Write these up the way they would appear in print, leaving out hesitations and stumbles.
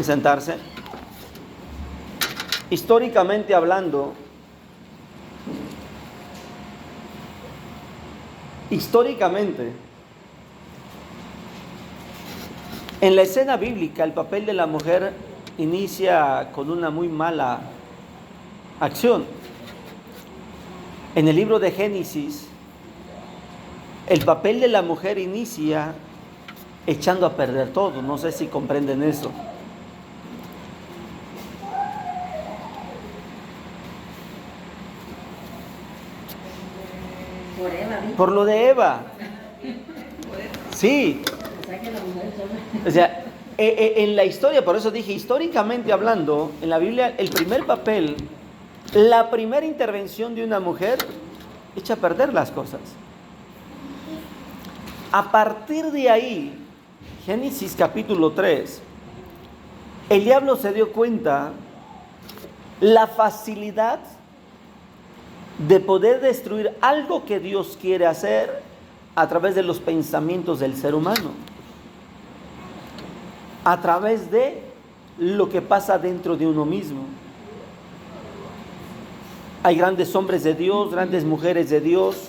Sentarse. Históricamente hablando, en la escena bíblica el papel de la mujer inicia con una muy mala acción. En el libro de Génesis, el papel de la mujer inicia echando a perder todo. No sé si comprenden eso. Por lo de Eva. Sí. O sea, en la historia, por eso dije, históricamente hablando, en la Biblia, el primer papel, la primera intervención de una mujer echa a perder las cosas. A partir de ahí, Génesis capítulo 3, el diablo se dio cuenta la facilidad de poder destruir algo que Dios quiere hacer a través de los pensamientos del ser humano, a través de lo que pasa dentro de uno mismo. Hay grandes hombres de Dios, grandes mujeres de Dios,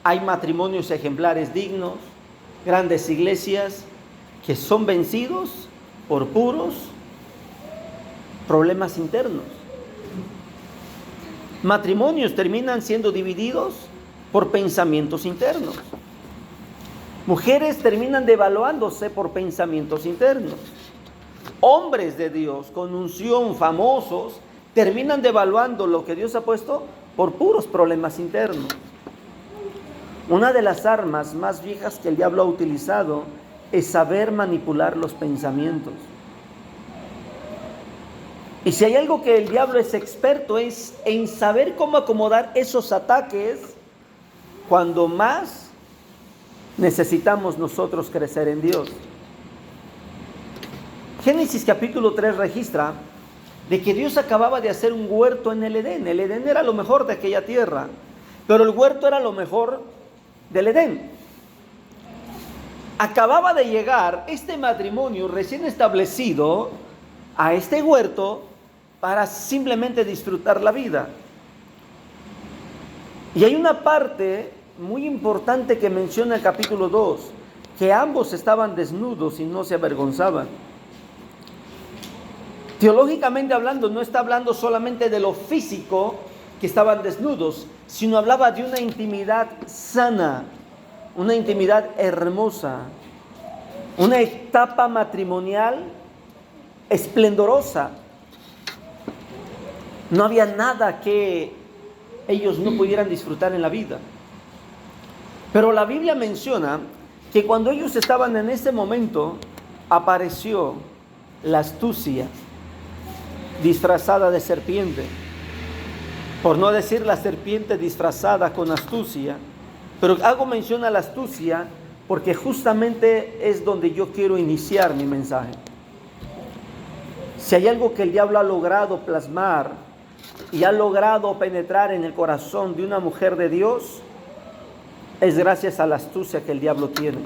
hay matrimonios ejemplares dignos, grandes iglesias que son vencidos por puros problemas internos. Matrimonios terminan siendo divididos por pensamientos internos. Mujeres terminan devaluándose por pensamientos internos. Hombres de Dios con unción, famosos, terminan devaluando lo que Dios ha puesto por puros problemas internos. Una de las armas más viejas que el diablo ha utilizado es saber manipular los pensamientos. Y si hay algo que el diablo es experto es en saber cómo acomodar esos ataques cuando más necesitamos nosotros crecer en Dios. Génesis capítulo 3 registra de que Dios acababa de hacer un huerto en el Edén. El Edén era lo mejor de aquella tierra, pero el huerto era lo mejor del Edén. Acababa de llegar este matrimonio recién establecido a este huerto para simplemente disfrutar la vida. Y hay una parte muy importante que menciona el capítulo 2, que ambos estaban desnudos y no se avergonzaban. Teológicamente hablando, no está hablando solamente de lo físico, que estaban desnudos, sino hablaba de una intimidad sana, una intimidad hermosa, una etapa matrimonial esplendorosa. No había nada que ellos no pudieran disfrutar en la vida. Pero la Biblia menciona que cuando ellos estaban en ese momento, apareció la astucia disfrazada de serpiente. Por no decir la serpiente disfrazada con astucia. Pero hago mención a la astucia porque justamente es donde yo quiero iniciar mi mensaje. Si hay algo que el diablo ha logrado plasmar y ha logrado penetrar en el corazón de una mujer de Dios, es gracias a la astucia que el diablo tiene.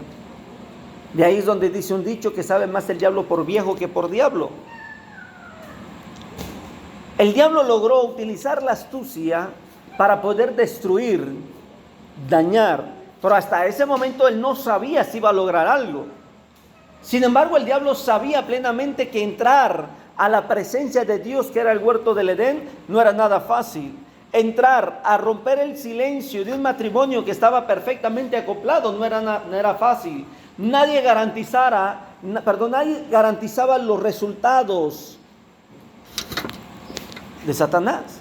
De ahí es donde dice un dicho que sabe más el diablo por viejo que por diablo. El diablo logró utilizar la astucia para poder destruir, dañar, pero hasta ese momento él no sabía si iba a lograr algo. Sin embargo, el diablo sabía plenamente que entrar a la presencia de Dios, que era el huerto del Edén, no era nada fácil. Entrar a romper el silencio de un matrimonio que estaba perfectamente acoplado no era fácil. Nadie garantizaba los resultados de Satanás.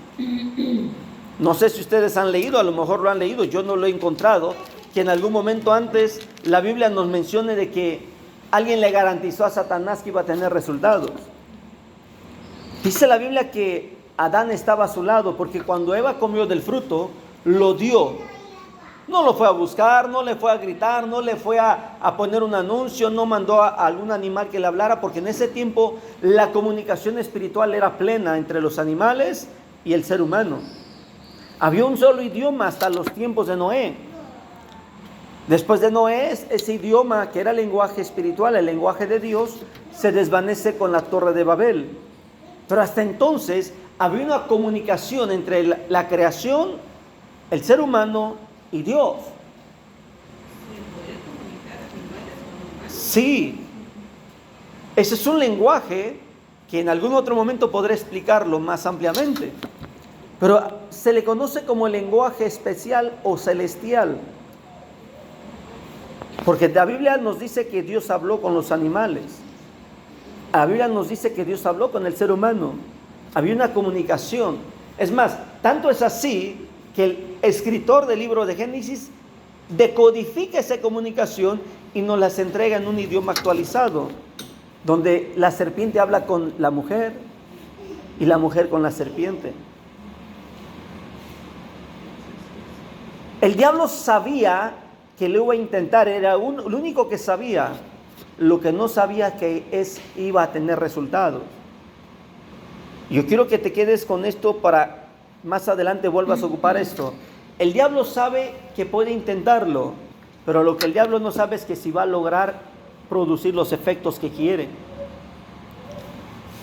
No sé si ustedes han leído, a lo mejor lo han leído, yo no lo he encontrado, que en algún momento antes la Biblia nos mencione de que alguien le garantizó a Satanás que iba a tener resultados. Dice la Biblia que Adán estaba a su lado porque cuando Eva comió del fruto, lo dio. No lo fue a buscar, no le fue a gritar, no le fue a poner un anuncio, no mandó a algún animal que le hablara, porque en ese tiempo la comunicación espiritual era plena entre los animales y el ser humano. Había un solo idioma hasta los tiempos de Noé. Después de Noé, ese idioma que era el lenguaje espiritual, el lenguaje de Dios, se desvanece con la Torre de Babel. Pero hasta entonces había una comunicación entre la creación, el ser humano y Dios. Sí, ese es un lenguaje que en algún otro momento podré explicarlo más ampliamente. Pero se le conoce como el lenguaje especial o celestial. Porque la Biblia nos dice que Dios habló con los animales. La Biblia nos dice que Dios habló con el ser humano. Había una comunicación. Es más, tanto es así que el escritor del libro de Génesis decodifica esa comunicación y nos las entrega en un idioma actualizado, donde la serpiente habla con la mujer y la mujer con la serpiente. El diablo sabía que lo iba a intentar, era lo único que sabía. Lo que no sabía que iba a tener resultados. Yo quiero que te quedes con esto para más adelante vuelvas a ocupar esto. El diablo sabe que puede intentarlo, pero lo que el diablo no sabe es que si va a lograr producir los efectos que quiere.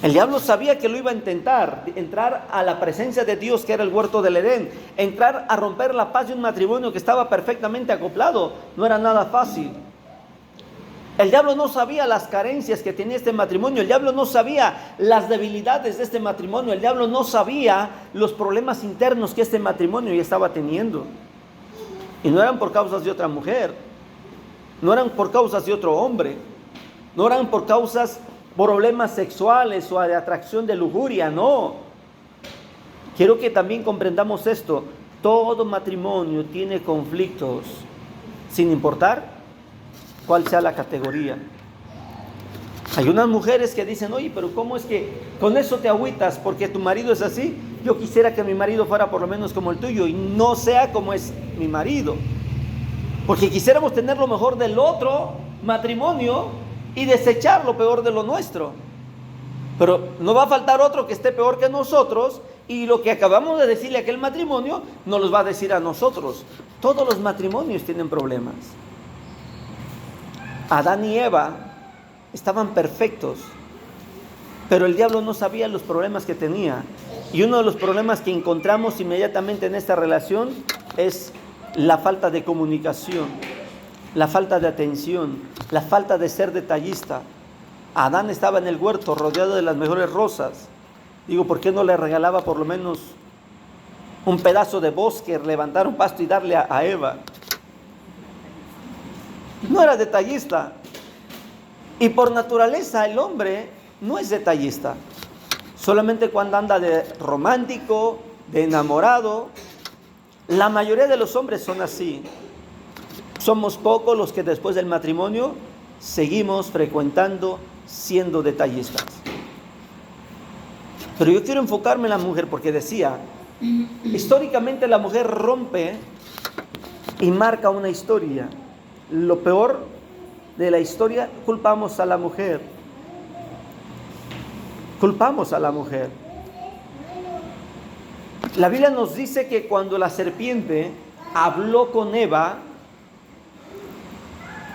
El diablo sabía que lo iba a intentar, entrar a la presencia de Dios, que era el huerto del Edén, entrar a romper la paz de un matrimonio que estaba perfectamente acoplado. No era nada fácil. El diablo no sabía las carencias que tenía este matrimonio. El diablo no sabía las debilidades de este matrimonio. El diablo no sabía los problemas internos que este matrimonio ya estaba teniendo. Y no eran por causas de otra mujer. No eran por causas de otro hombre. No eran por causas, problemas sexuales o de atracción de lujuria. No. Quiero que también comprendamos esto. Todo matrimonio tiene conflictos, sin importar cuál sea la categoría. Hay unas mujeres que dicen, oye, pero ¿cómo es que con eso te agüitas porque tu marido es así? Yo quisiera que mi marido fuera por lo menos como el tuyo y no sea como es mi marido. Porque quisiéramos tener lo mejor del otro matrimonio y desechar lo peor de lo nuestro. Pero no va a faltar otro que esté peor que nosotros y lo que acabamos de decirle a aquel matrimonio nos los va a decir a nosotros. Todos los matrimonios tienen problemas. Adán y Eva estaban perfectos, pero el diablo no sabía los problemas que tenía. Y uno de los problemas que encontramos inmediatamente en esta relación es la falta de comunicación, la falta de atención, la falta de ser detallista. Adán estaba en el huerto rodeado de las mejores rosas. Digo, ¿por qué no le regalaba por lo menos un pedazo de bosque, levantar un pasto y darle a Eva? No era detallista. Y por naturaleza el hombre no es detallista. Solamente cuando anda de romántico, de enamorado. La mayoría de los hombres son así. Somos pocos los que después del matrimonio seguimos frecuentando, siendo detallistas. Pero yo quiero enfocarme en la mujer porque decía, históricamente la mujer rompe y marca una historia. Lo peor de la historia, culpamos a la mujer. Culpamos a la mujer. La Biblia nos dice que cuando la serpiente habló con Eva,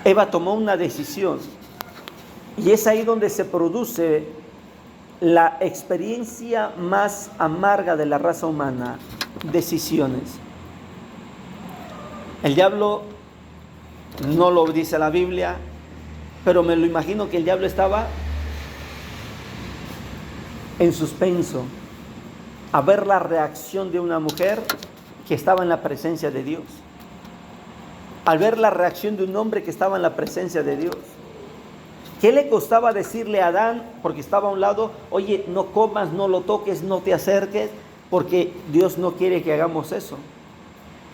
Eva tomó una decisión. Y es ahí donde se produce la experiencia más amarga de la raza humana. Decisiones. El diablo, no lo dice la Biblia, pero me lo imagino que el diablo estaba en suspenso a ver la reacción de una mujer que estaba en la presencia de Dios, al ver la reacción de un hombre que estaba en la presencia de Dios. ¿Qué le costaba decirle a Adán, porque estaba a un lado, oye, no comas, no lo toques, no te acerques, porque Dios no quiere que hagamos eso?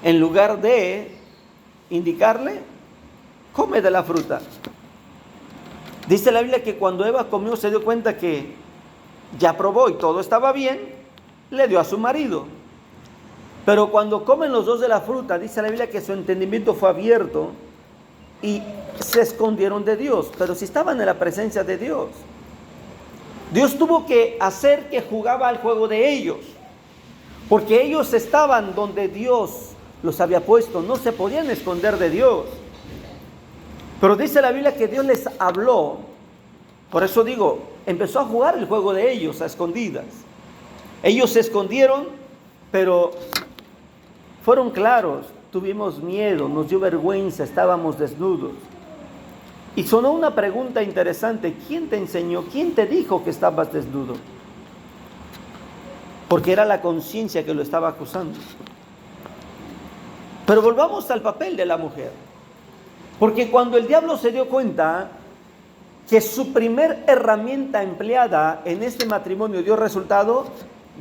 En lugar de indicarle, come de la fruta. Dice la Biblia que cuando Eva comió se dio cuenta que ya probó y todo estaba bien, le dio a su marido. Pero cuando comen los dos de la fruta, dice la Biblia que su entendimiento fue abierto y se escondieron de Dios. Pero si estaban en la presencia de Dios, Dios tuvo que hacer que jugaba al juego de ellos, porque ellos estaban donde Dios los había puesto, no se podían esconder de Dios. Pero dice la Biblia que Dios les habló. Por eso digo, empezó a jugar el juego de ellos a escondidas. Ellos se escondieron, pero fueron claros. Tuvimos miedo, nos dio vergüenza, estábamos desnudos. Y sonó una pregunta interesante: ¿quién te enseñó? ¿Quién te dijo que estabas desnudo? Porque era la conciencia que lo estaba acusando. Pero volvamos al papel de la mujer. Porque cuando el diablo se dio cuenta que su primer herramienta empleada en este matrimonio dio resultado,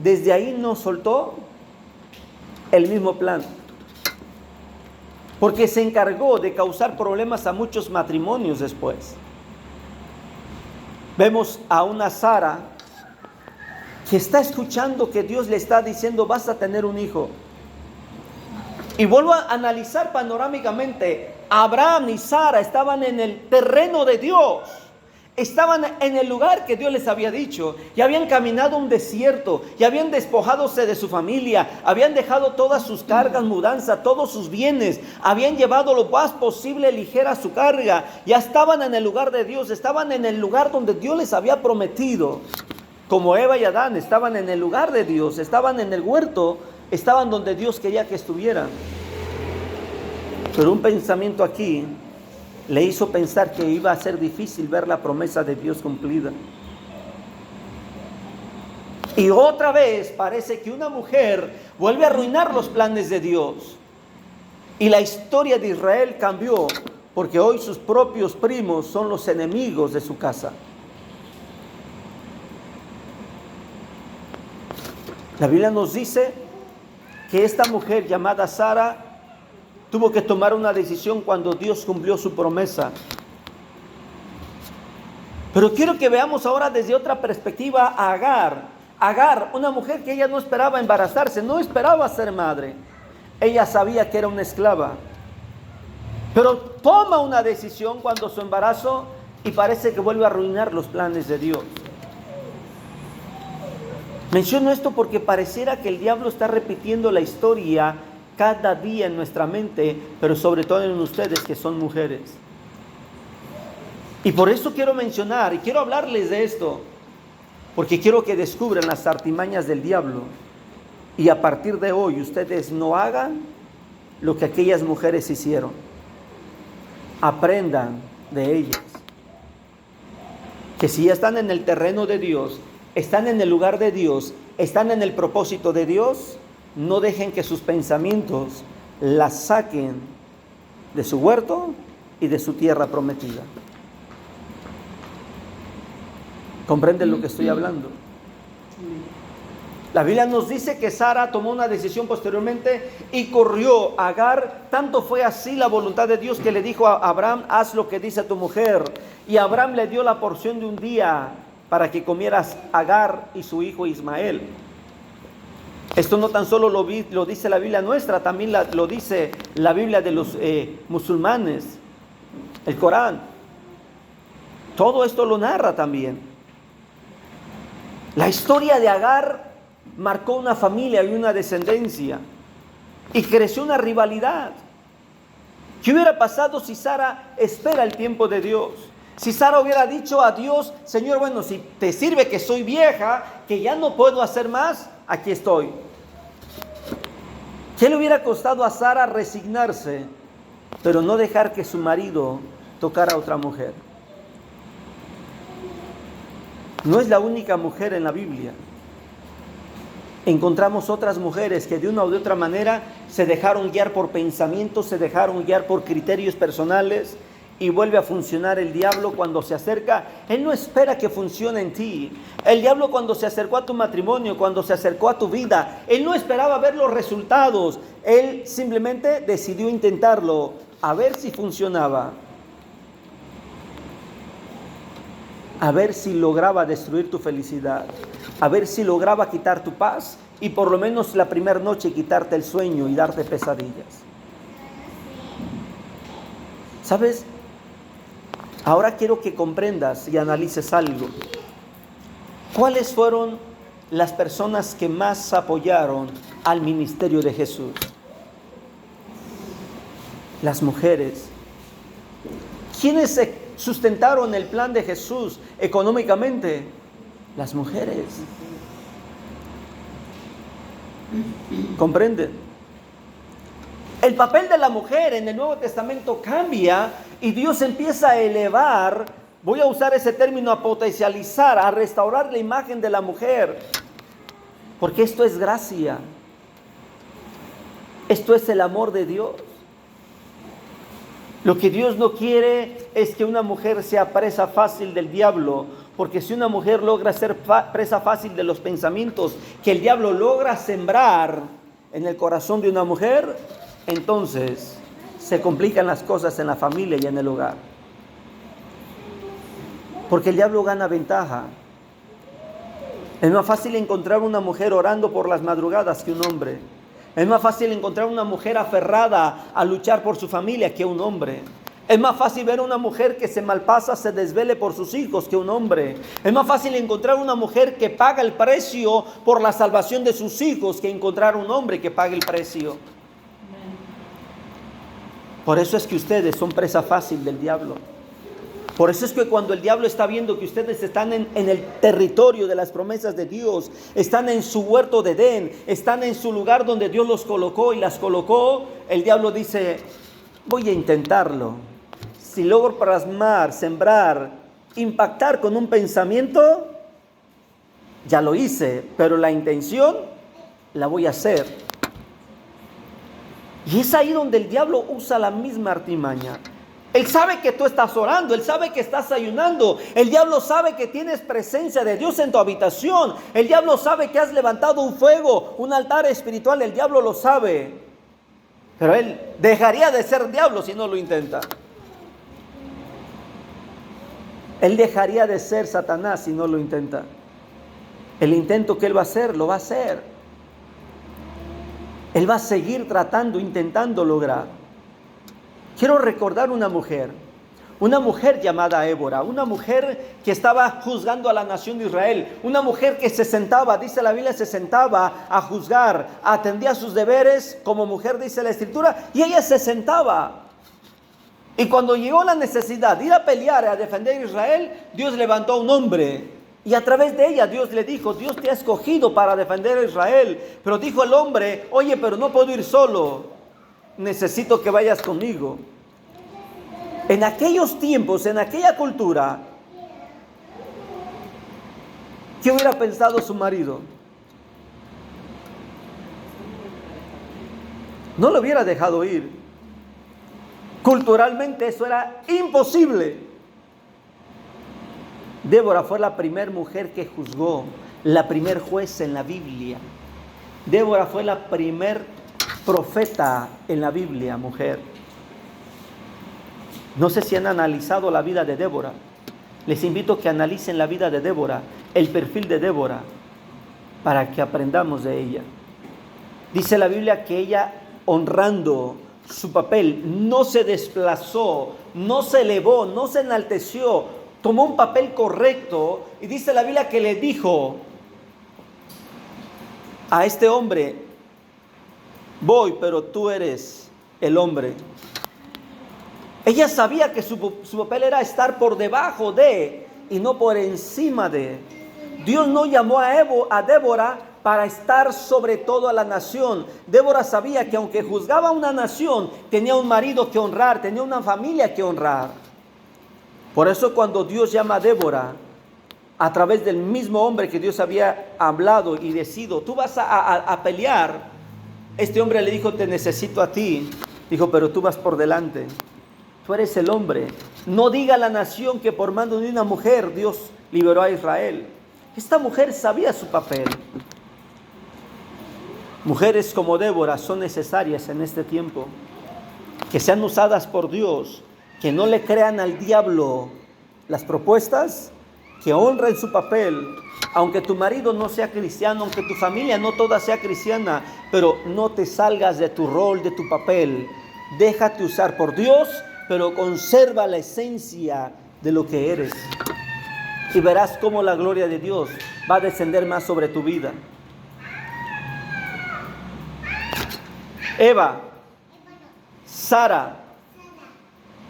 desde ahí no soltó el mismo plan. Porque se encargó de causar problemas a muchos matrimonios después. Vemos a una Sara que está escuchando que Dios le está diciendo: vas a tener un hijo. Y vuelvo a analizar panorámicamente. Abraham y Sara estaban en el terreno de Dios. Estaban en el lugar que Dios les había dicho. Y habían caminado un desierto. Y habían despojadose de su familia. Habían dejado todas sus cargas, mudanza, todos sus bienes. Habían llevado lo más posible ligera su carga. Ya estaban en el lugar de Dios. Estaban en el lugar donde Dios les había prometido. Como Eva y Adán estaban en el lugar de Dios. Estaban en el huerto. Estaban donde Dios quería que estuvieran. Pero un pensamiento aquí le hizo pensar que iba a ser difícil ver la promesa de Dios cumplida. Y otra vez parece que una mujer vuelve a arruinar los planes de Dios. Y la historia de Israel cambió, porque hoy sus propios primos son los enemigos de su casa. La Biblia nos dice que esta mujer llamada Sara tuvo que tomar una decisión cuando Dios cumplió su promesa. Pero quiero que veamos ahora desde otra perspectiva a Agar. Agar, una mujer que ella no esperaba embarazarse, no esperaba ser madre. Ella sabía que era una esclava. Pero toma una decisión cuando su embarazo y parece que vuelve a arruinar los planes de Dios. Menciono esto porque pareciera que el diablo está repitiendo la historia cada día en nuestra mente, pero sobre todo en ustedes que son mujeres. Y por eso quiero mencionar y quiero hablarles de esto, porque quiero que descubran las artimañas del diablo y a partir de hoy ustedes no hagan lo que aquellas mujeres hicieron. Aprendan de ellas. Que si ya están en el terreno de Dios, están en el lugar de Dios, están en el propósito de Dios, no dejen que sus pensamientos las saquen de su huerto y de su tierra prometida. ¿Comprenden lo que estoy hablando? La Biblia nos dice que Sara tomó una decisión posteriormente y corrió a Agar. Tanto fue así la voluntad de Dios que le dijo a Abraham: haz lo que dice tu mujer. Y Abraham le dio la porción de un día para que comieras Agar y su hijo Ismael. Esto no tan solo lo dice la Biblia nuestra, también lo dice la Biblia de los musulmanes, el Corán. Todo esto lo narra también. La historia de Agar marcó una familia y una descendencia y creció una rivalidad. ¿Qué hubiera pasado si Sara espera el tiempo de Dios? Si Sara hubiera dicho a Dios: Señor, bueno, si te sirve que soy vieja, que ya no puedo hacer más, aquí estoy. ¿Qué le hubiera costado a Sara resignarse, pero no dejar que su marido tocara a otra mujer? No es la única mujer en la Biblia. Encontramos otras mujeres que de una u de otra manera se dejaron guiar por pensamientos, se dejaron guiar por criterios personales. Y vuelve a funcionar el diablo cuando se acerca. Él no espera que funcione en ti. El diablo cuando se acercó a tu matrimonio, cuando se acercó a tu vida, él no esperaba ver los resultados. Él simplemente decidió intentarlo, a ver si funcionaba. A ver si lograba destruir tu felicidad. A ver si lograba quitar tu paz. Y por lo menos la primera noche quitarte el sueño y darte pesadillas. ¿Sabes? Ahora quiero que comprendas y analices algo. ¿Cuáles fueron las personas que más apoyaron al ministerio de Jesús? Las mujeres. ¿Quiénes se sustentaron el plan de Jesús económicamente? Las mujeres. ¿Comprenden? El papel de la mujer en el Nuevo Testamento cambia y Dios empieza a elevar, voy a usar ese término, a potencializar, a restaurar la imagen de la mujer. Porque esto es gracia. Esto es el amor de Dios. Lo que Dios no quiere es que una mujer sea presa fácil del diablo, porque si una mujer logra ser presa fácil de los pensamientos que el diablo logra sembrar en el corazón de una mujer, entonces se complican las cosas en la familia y en el hogar. Porque el diablo gana ventaja. Es más fácil encontrar una mujer orando por las madrugadas que un hombre. Es más fácil encontrar una mujer aferrada a luchar por su familia que un hombre. Es más fácil ver a una mujer que se malpasa, se desvele por sus hijos que un hombre. Es más fácil encontrar una mujer que paga el precio por la salvación de sus hijos que encontrar un hombre que pague el precio. Por eso es que ustedes son presa fácil del diablo. Por eso es que cuando el diablo está viendo que ustedes están en el territorio de las promesas de Dios, están en su huerto de Edén, están en su lugar donde Dios los colocó y las colocó, el diablo dice, voy a intentarlo. Si logro plasmar, sembrar, impactar con un pensamiento, ya lo hice, pero la intención la voy a hacer. Y es ahí donde el diablo usa la misma artimaña. Él sabe que tú estás orando, Él sabe que estás ayunando, el diablo sabe que tienes presencia de Dios en tu habitación, el diablo sabe que has levantado un fuego, un altar espiritual, el diablo lo sabe, pero él dejaría de ser diablo si no lo intenta. Él dejaría de ser Satanás si no lo intenta. El intento que él va a hacer, lo va a hacer. Él va a seguir tratando, intentando lograr. Quiero recordar una mujer llamada Ébora, una mujer que estaba juzgando a la nación de Israel, una mujer que se sentaba, dice la Biblia, se sentaba a juzgar, atendía sus deberes como mujer, dice la Escritura, y ella se sentaba. Y cuando llegó la necesidad de ir a pelear, a defender a Israel, Dios levantó a un hombre. Y a través de ella Dios le dijo, Dios te ha escogido para defender a Israel. Pero dijo el hombre, oye, pero no puedo ir solo. Necesito que vayas conmigo. En aquellos tiempos, en aquella cultura, ¿qué hubiera pensado su marido? No lo hubiera dejado ir. Culturalmente eso era imposible. Débora fue la primera mujer que juzgó, la primer juez en la Biblia. Débora fue la primer profeta en la Biblia, mujer. No sé si han analizado la vida de Débora. Les invito a que analicen la vida de Débora, el perfil de Débora, para que aprendamos de ella. Dice la Biblia que ella, honrando su papel, no se desplazó, no se elevó, no se enalteció, tomó un papel correcto, y dice la Biblia que le dijo a este hombre, voy, pero tú eres el hombre. Ella sabía que su papel era estar por debajo de y no por encima de. Dios no llamó a Débora para estar sobre todo a la nación. Débora sabía que aunque juzgaba a una nación, tenía un marido que honrar, tenía una familia que honrar. Por eso cuando Dios llama a Débora, a través del mismo hombre que Dios había hablado y decidido, tú vas a pelear. Este hombre le dijo, te necesito a ti. Dijo, pero tú vas por delante. Tú eres el hombre. No diga a la nación que por mando de una mujer Dios liberó a Israel. Esta mujer sabía su papel. Mujeres como Débora son necesarias en este tiempo. Que sean usadas por Dios. Que no le crean al diablo las propuestas. Que honren su papel. Aunque tu marido no sea cristiano, aunque tu familia no toda sea cristiana, pero no te salgas de tu rol, de tu papel. Déjate usar por Dios, pero conserva la esencia de lo que eres. Y verás cómo la gloria de Dios va a descender más sobre tu vida. Eva, Sara,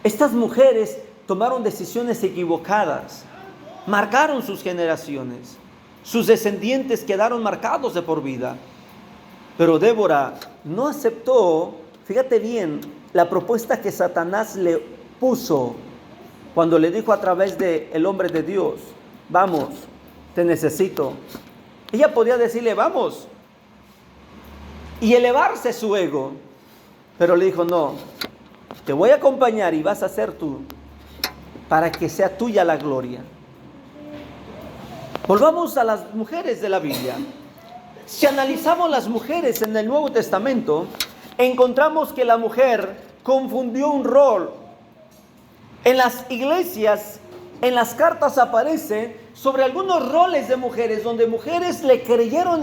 estas mujeres tomaron decisiones equivocadas, marcaron sus generaciones, sus descendientes quedaron marcados de por vida. Pero Débora no aceptó, fíjate bien, la propuesta que Satanás le puso cuando le dijo a través del hombre de Dios: vamos, te necesito. Ella podía decirle: vamos, y elevarse su ego, pero le dijo: no, te voy a acompañar y vas a ser tú, para que sea tuya la gloria. Volvamos a las mujeres de la Biblia. Si analizamos las mujeres en el Nuevo Testamento, encontramos que la mujer confundió un rol. En las iglesias, en las cartas aparece sobre algunos roles de mujeres, donde mujeres le creyeron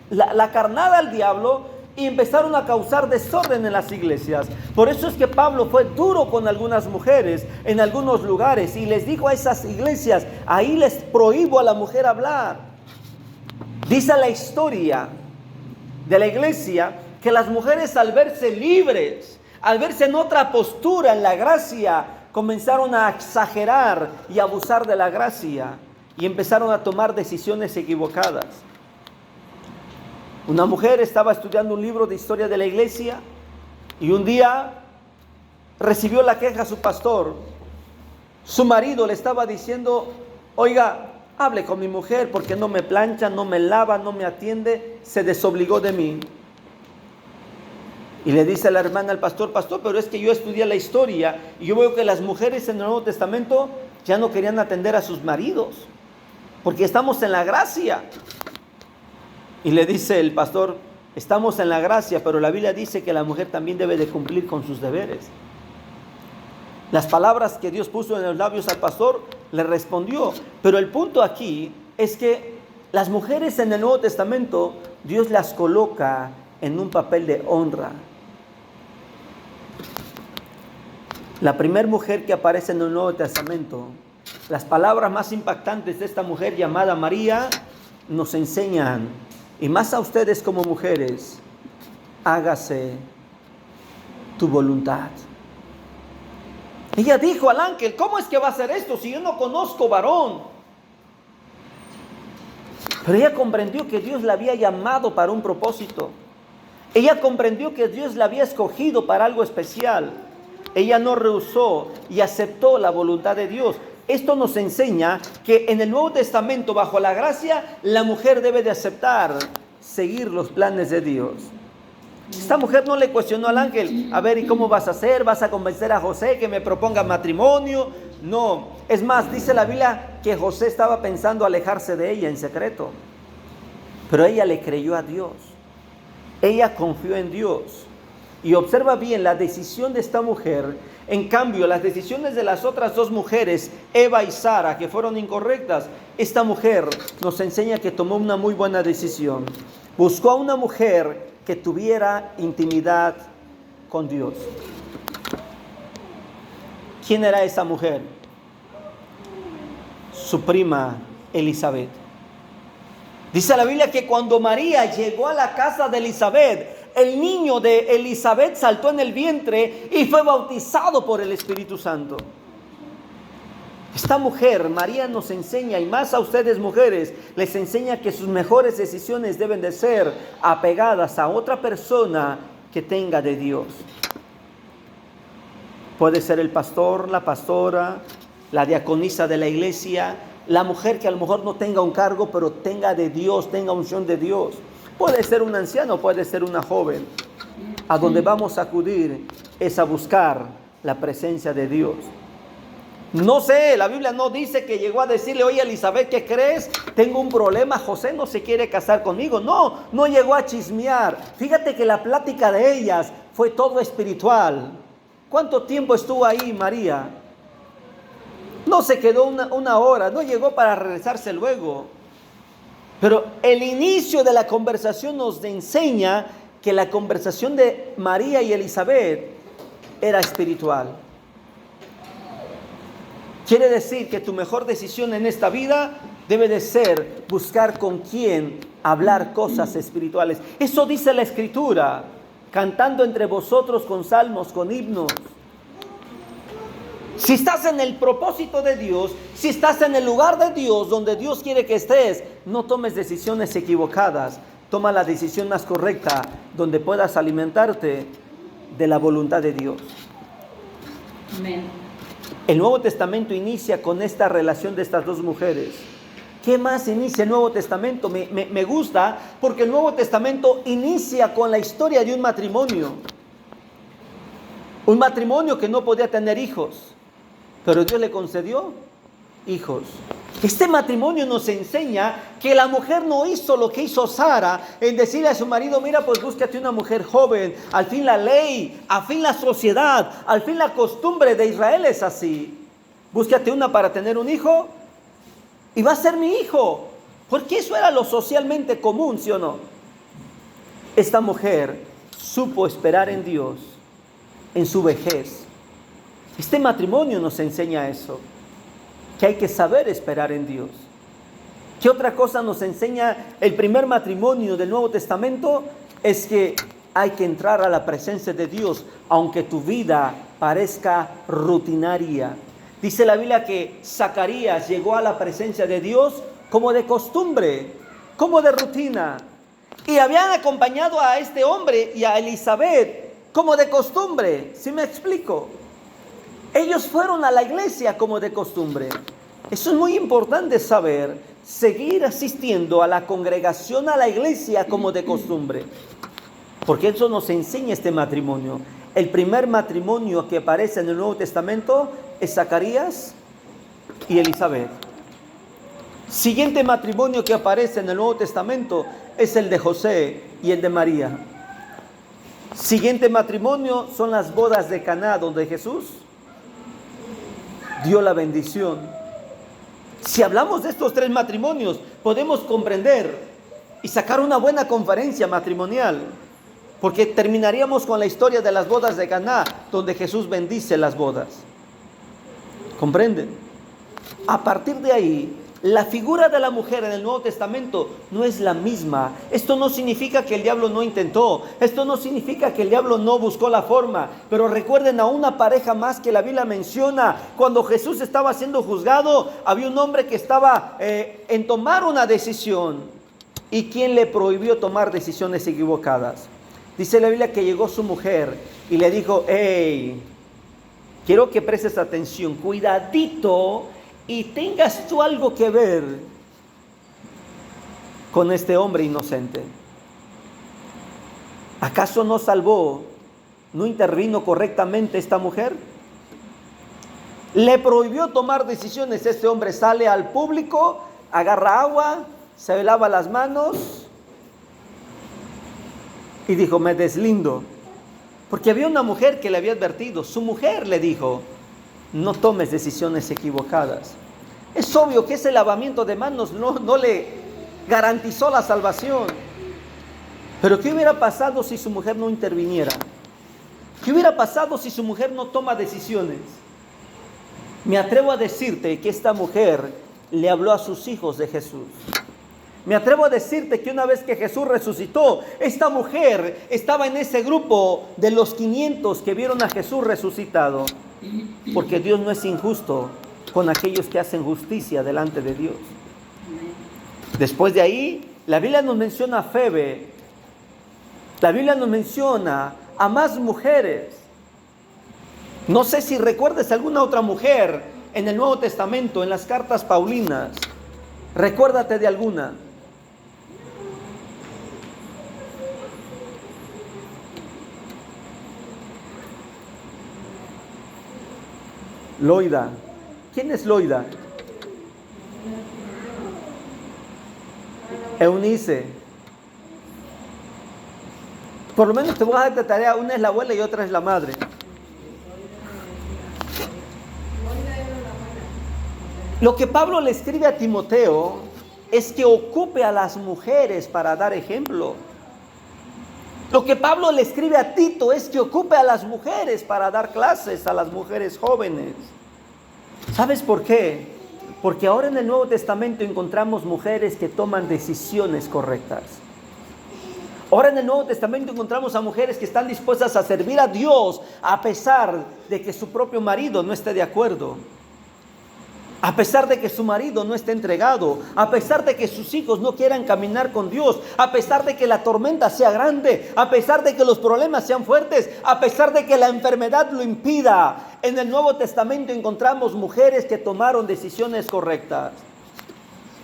la carnada al diablo y empezaron a causar desorden en las iglesias. Por eso es que Pablo fue duro con algunas mujeres en algunos lugares y les dijo a esas iglesias: ahí les prohíbo a la mujer hablar. Dice la historia de la iglesia que las mujeres, al verse libres, al verse en otra postura en la gracia, comenzaron a exagerar y abusar de la gracia y empezaron a tomar decisiones equivocadas. Una mujer estaba estudiando un libro de historia de la iglesia y un día recibió la queja a su pastor. Su marido le estaba diciendo: oiga, hable con mi mujer porque no me plancha, no me lava, no me atiende, se desobligó de mí. Y le dice la hermana al pastor: pastor, pero es que yo estudié la historia y yo veo que las mujeres en el Nuevo Testamento ya no querían atender a sus maridos, porque estamos en la gracia. Y le dice el pastor: estamos en la gracia, pero la Biblia dice que la mujer también debe de cumplir con sus deberes. Las palabras que Dios puso en los labios al pastor le respondió. Pero el punto aquí es que las mujeres en el Nuevo Testamento, Dios las coloca en un papel de honra. La primera mujer que aparece en el Nuevo Testamento, las palabras más impactantes de esta mujer llamada María nos enseñan, y más a ustedes como mujeres: hágase tu voluntad. Ella dijo al ángel: ¿cómo es que va a ser esto si yo no conozco varón? Pero ella comprendió que Dios la había llamado para un propósito. Ella comprendió que Dios la había escogido para algo especial. Ella no rehusó y aceptó la voluntad de Dios. Esto nos enseña que en el Nuevo Testamento, bajo la gracia, la mujer debe de aceptar, seguir los planes de Dios. Esta mujer no le cuestionó al ángel: a ver, ¿y cómo vas a hacer? ¿Vas a convencer a José que me proponga matrimonio? No. Es más, dice la Biblia que José estaba pensando alejarse de ella en secreto. Pero ella le creyó a Dios. Ella confió en Dios. Y observa bien la decisión de esta mujer. En cambio, las decisiones de las otras dos mujeres, Eva y Sara, que fueron incorrectas, esta mujer nos enseña que tomó una muy buena decisión. Buscó a una mujer que tuviera intimidad con Dios. ¿Quién era esa mujer? Su prima Elizabeth. Dice la Biblia que cuando María llegó a la casa de Elizabeth, el niño de Elizabeth saltó en el vientre y fue bautizado por el Espíritu Santo. Esta mujer, María, nos enseña, y más a ustedes mujeres, les enseña que sus mejores decisiones deben de ser apegadas a otra persona que tenga de Dios. Puede ser el pastor, la pastora, la diaconisa de la iglesia, la mujer que a lo mejor no tenga un cargo, pero tenga de Dios, tenga unción de Dios. Puede ser un anciano, puede ser una joven. A donde vamos a acudir es a buscar la presencia de Dios. No sé, la Biblia no dice que llegó a decirle: oye Elizabeth, ¿qué crees? Tengo un problema, José no se quiere casar conmigo. No llegó a chismear. Fíjate que la plática de ellas fue todo espiritual. ¿Cuánto tiempo estuvo ahí María? No se quedó una hora, no llegó para regresarse luego. Pero el inicio de la conversación nos enseña que la conversación de María y Elizabeth era espiritual. Quiere decir que tu mejor decisión en esta vida debe de ser buscar con quién hablar cosas espirituales. Eso dice la Escritura: cantando entre vosotros con salmos, con himnos. Si estás en el propósito de Dios, si estás en el lugar de Dios, donde Dios quiere que estés, no tomes decisiones equivocadas. Toma la decisión más correcta, donde puedas alimentarte de la voluntad de Dios. Amén. El Nuevo Testamento inicia con esta relación de estas dos mujeres. ¿Qué más inicia el Nuevo Testamento? Me gusta porque el Nuevo Testamento inicia con la historia de un matrimonio. Un matrimonio que no podía tener hijos, pero Dios le concedió hijos. Este matrimonio nos enseña que la mujer no hizo lo que hizo Sara en decirle a su marido: mira, pues búscate una mujer joven. Al fin la ley, al fin la sociedad, al fin la costumbre de Israel es así. Búscate una para tener un hijo y va a ser mi hijo. Porque eso era lo socialmente común, ¿sí o no? Esta mujer supo esperar en Dios en su vejez. Este matrimonio nos enseña eso, que hay que saber esperar en Dios. ¿Qué otra cosa nos enseña el primer matrimonio del Nuevo Testamento? Es que hay que entrar a la presencia de Dios, aunque tu vida parezca rutinaria. Dice la Biblia que Zacarías llegó a la presencia de Dios como de costumbre, como de rutina. Y habían acompañado a este hombre y a Elizabeth como de costumbre. ¿Sí me explico? Ellos fueron a la iglesia como de costumbre. Eso es muy importante saber, seguir asistiendo a la congregación, a la iglesia como de costumbre. Porque eso nos enseña este matrimonio. El primer matrimonio que aparece en el Nuevo Testamento es Zacarías y Elizabeth. Siguiente matrimonio que aparece en el Nuevo Testamento es el de José y el de María. Siguiente matrimonio son las bodas de Caná, donde Jesús dio la bendición. Si hablamos de estos tres matrimonios, podemos comprender y sacar una buena conferencia matrimonial, porque terminaríamos con la historia de las bodas de Caná, donde Jesús bendice las bodas. ¿Comprenden? A partir de ahí, la figura de la mujer en el Nuevo Testamento no es la misma. Esto no significa que el diablo no intentó. Esto no significa que el diablo no buscó la forma. Pero recuerden a una pareja más que la Biblia menciona. Cuando Jesús estaba siendo juzgado, había un hombre que estaba en tomar una decisión. ¿Y quién le prohibió tomar decisiones equivocadas? Dice la Biblia que llegó su mujer y le dijo: hey, quiero que prestes atención, cuidadito, y tengas tú algo que ver con este hombre inocente. ¿Acaso no salvó, no intervino correctamente esta mujer? Le prohibió tomar decisiones. Este hombre sale al público, agarra agua, se lava las manos y dijo: me deslindo. Porque había una mujer que le había advertido. Su mujer le dijo: no tomes decisiones equivocadas. Es obvio que ese lavamiento de manos no le garantizó la salvación. Pero ¿qué hubiera pasado si su mujer no interviniera? ¿Qué hubiera pasado si su mujer no toma decisiones? Me atrevo a decirte que esta mujer le habló a sus hijos de Jesús. Me atrevo a decirte que una vez que Jesús resucitó, esta mujer estaba en ese grupo de los 500 que vieron a Jesús resucitado. Porque Dios no es injusto con aquellos que hacen justicia delante de Dios. Después de ahí, la Biblia nos menciona a Febe. La Biblia nos menciona a más mujeres. No sé si recuerdas alguna otra mujer en el Nuevo Testamento, en las cartas paulinas. Recuérdate de alguna. Loida. ¿Quién es Loida? Eunice. Por lo menos te voy a dar de tarea. Una es la abuela y otra es la madre. Lo que Pablo le escribe a Timoteo es que ocupe a las mujeres para dar ejemplo. Lo que Pablo le escribe a Tito es que ocupe a las mujeres para dar clases a las mujeres jóvenes. ¿Sabes por qué? Porque ahora en el Nuevo Testamento encontramos mujeres que toman decisiones correctas. Ahora en el Nuevo Testamento encontramos a mujeres que están dispuestas a servir a Dios a pesar de que su propio marido no esté de acuerdo. A pesar de que su marido no esté entregado, a pesar de que sus hijos no quieran caminar con Dios, a pesar de que la tormenta sea grande, a pesar de que los problemas sean fuertes, a pesar de que la enfermedad lo impida. En el Nuevo Testamento encontramos mujeres que tomaron decisiones correctas.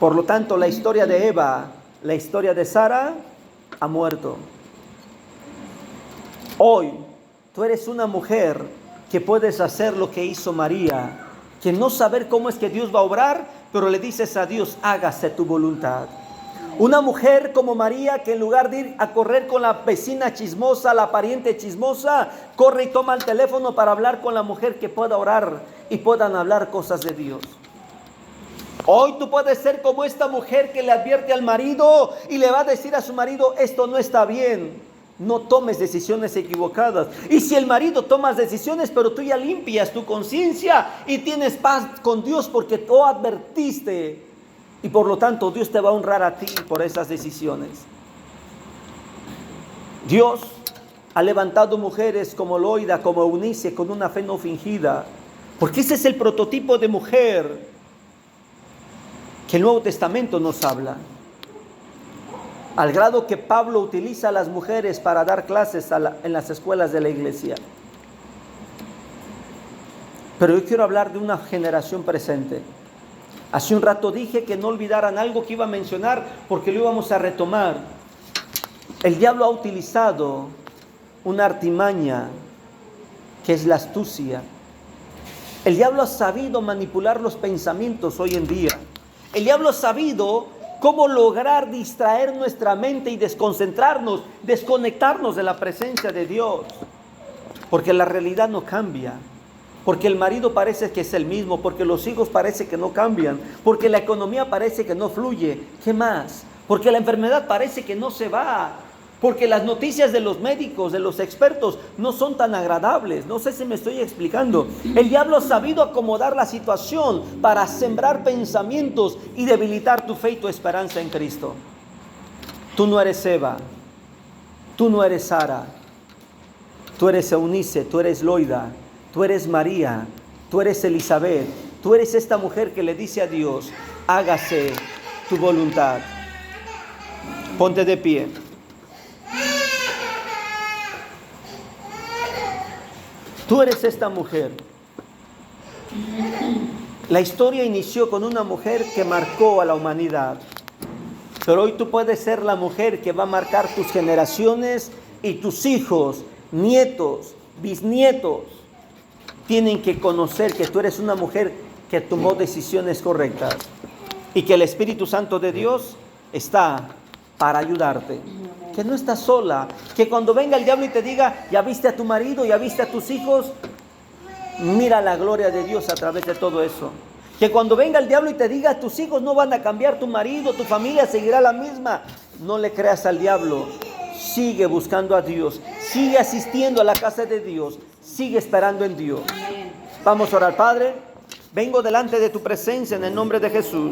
Por lo tanto, la historia de Eva, la historia de Sara, ha muerto. Hoy, tú eres una mujer que puedes hacer lo que hizo María, que no saber cómo es que Dios va a obrar, pero le dices a Dios, hágase tu voluntad. Una mujer como María, que en lugar de ir a correr con la vecina chismosa, la pariente chismosa, corre y toma el teléfono para hablar con la mujer que pueda orar y puedan hablar cosas de Dios. Hoy tú puedes ser como esta mujer que le advierte al marido y le va a decir a su marido, esto no está bien. No tomes decisiones equivocadas. Y si el marido tomas decisiones, pero tú ya limpias tu conciencia y tienes paz con Dios porque tú advertiste. Y por lo tanto Dios te va a honrar a ti por esas decisiones. Dios ha levantado mujeres como Loida, como Eunice, con una fe no fingida. Porque ese es el prototipo de mujer que el Nuevo Testamento nos habla. Al grado que Pablo utiliza a las mujeres para dar clases en las escuelas de la iglesia. Pero yo quiero hablar de una generación presente. Hace un rato dije que no olvidaran algo que iba a mencionar porque lo íbamos a retomar. El diablo ha utilizado una artimaña que es la astucia. El diablo ha sabido manipular los pensamientos hoy en día. El diablo ha sabido cómo lograr distraer nuestra mente y desconcentrarnos, desconectarnos de la presencia de Dios. Porque la realidad no cambia. Porque el marido parece que es el mismo. Porque los hijos parece que no cambian. Porque la economía parece que no fluye. ¿Qué más? Porque la enfermedad parece que no se va. Porque las noticias de los médicos, de los expertos, no son tan agradables. No sé si me estoy explicando. El diablo ha sabido acomodar la situación para sembrar pensamientos y debilitar tu fe y tu esperanza en Cristo. Tú no eres Eva. Tú no eres Sara. Tú eres Eunice. Tú eres Loida. Tú eres María. Tú eres Elizabeth. Tú eres esta mujer que le dice a Dios, hágase tu voluntad. Ponte de pie. Tú eres esta mujer. La historia inició con una mujer que marcó a la humanidad. Pero hoy tú puedes ser la mujer que va a marcar tus generaciones y tus hijos, nietos, bisnietos. Tienen que conocer que tú eres una mujer que tomó decisiones correctas y que el Espíritu Santo de Dios está para ayudarte. Que no estás sola, que cuando venga el diablo y te diga, ya viste a tu marido, ya viste a tus hijos, mira la gloria de Dios a través de todo eso. Que cuando venga el diablo y te diga, tus hijos no van a cambiar, tu marido, tu familia seguirá la misma, no le creas al diablo. Sigue buscando a Dios, sigue asistiendo a la casa de Dios, sigue esperando en Dios. Vamos a orar. Padre, vengo delante de tu presencia en el nombre de Jesús.